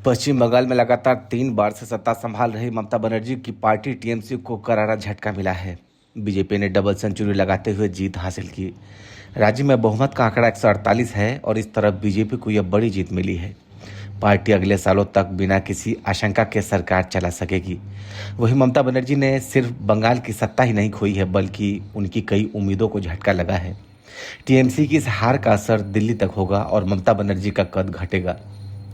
पश्चिम बंगाल में लगातार 3 बार से सत्ता संभाल रही ममता बनर्जी की पार्टी टीएमसी को करारा झटका मिला है। बीजेपी ने डबल सेंचुरी लगाते हुए जीत हासिल की। राज्य में बहुमत का आंकड़ा 148 है और इस तरफ बीजेपी को यह बड़ी जीत मिली है। पार्टी अगले सालों तक बिना किसी आशंका के सरकार चला सकेगी। वहीं ममता बनर्जी ने सिर्फ बंगाल की सत्ता ही नहीं खोई है, बल्कि उनकी कई उम्मीदों को झटका लगा है। टीएमसी की इस हार का असर दिल्ली तक होगा और ममता बनर्जी का कद घटेगा।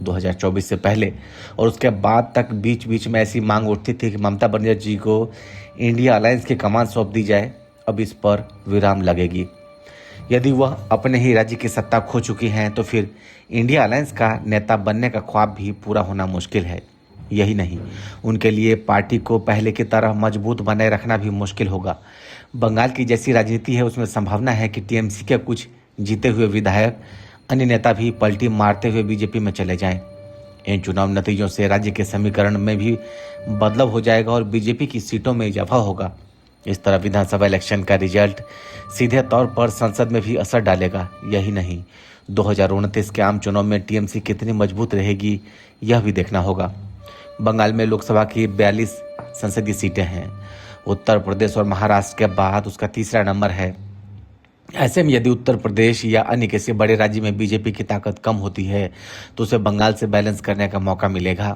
2024 से पहले और उसके बाद तक बीच बीच में ऐसी मांग उठती थी कि ममता बनर्जी को इंडिया अलायंस की कमान सौंप दी जाए। अब इस पर विराम लगेगी। यदि वह अपने ही राज्य की सत्ता खो चुकी हैं तो फिर इंडिया अलायंस का नेता बनने का ख्वाब भी पूरा होना मुश्किल है। यही नहीं, उनके लिए पार्टी को पहले की तरह मजबूत बनाए रखना भी मुश्किल होगा। बंगाल की जैसी राजनीति है, उसमें संभावना है कि टीएमसी के कुछ जीते हुए विधायक, अन्य नेता भी पलटी मारते हुए बीजेपी में चले जाएं। इन चुनाव नतीजों से राज्य के समीकरण में भी बदलाव हो जाएगा और बीजेपी की सीटों में इजाफा होगा। इस तरह विधानसभा इलेक्शन का रिजल्ट सीधे तौर पर संसद में भी असर डालेगा। यही नहीं, 2029 के आम चुनाव में टीएमसी कितनी मजबूत रहेगी, यह भी देखना होगा। बंगाल में लोकसभा की 42 संसदीय सीटें हैं। उत्तर प्रदेश और महाराष्ट्र के बाद उसका तीसरा नंबर है। ऐसे में यदि उत्तर प्रदेश या अन्य किसी बड़े राज्य में बीजेपी की ताकत कम होती है तो उसे बंगाल से बैलेंस करने का मौका मिलेगा।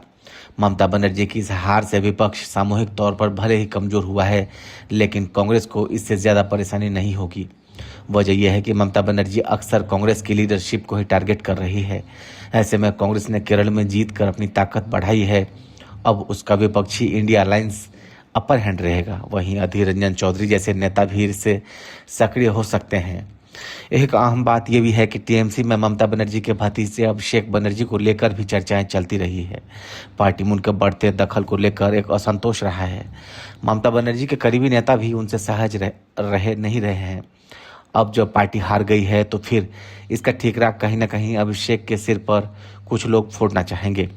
ममता बनर्जी की इस हार से विपक्ष सामूहिक तौर पर भले ही कमजोर हुआ है, लेकिन कांग्रेस को इससे ज्यादा परेशानी नहीं होगी। वजह यह है कि ममता बनर्जी अक्सर कांग्रेस की लीडरशिप को ही टारगेट कर रही है। ऐसे में कांग्रेस ने केरल में जीत कर अपनी ताकत बढ़ाई है। अब उसका विपक्षी इंडिया अलायंस अपर हैंड रहेगा। वहीं अधीर रंजन चौधरी जैसे नेता भी इससे सक्रिय हो सकते हैं। एक अहम बात यह भी है कि टीएमसी में ममता बनर्जी के भतीजे अभिषेक बनर्जी को लेकर भी चर्चाएं चलती रही है। पार्टी में उनके बढ़ते दखल को लेकर एक असंतोष रहा है। ममता बनर्जी के करीबी नेता भी उनसे सहज नहीं रहे हैं। अब जब पार्टी हार गई है तो फिर इसका ठीकरा कहीं ना कहीं अभिषेक के सिर पर कुछ लोग फोड़ना चाहेंगे।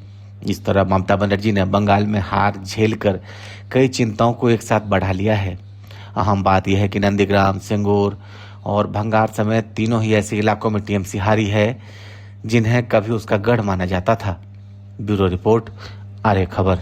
इस तरह ममता बनर्जी ने बंगाल में हार झेलकर कई चिंताओं को एक साथ बढ़ा लिया है। अहम बात यह है कि नंदीग्राम, सिंगूर और भंगार समेत तीनों ही ऐसे इलाकों में टीएमसी हारी है जिन्हें कभी उसका गढ़ माना जाता था। ब्यूरो रिपोर्ट, आर्य खबर।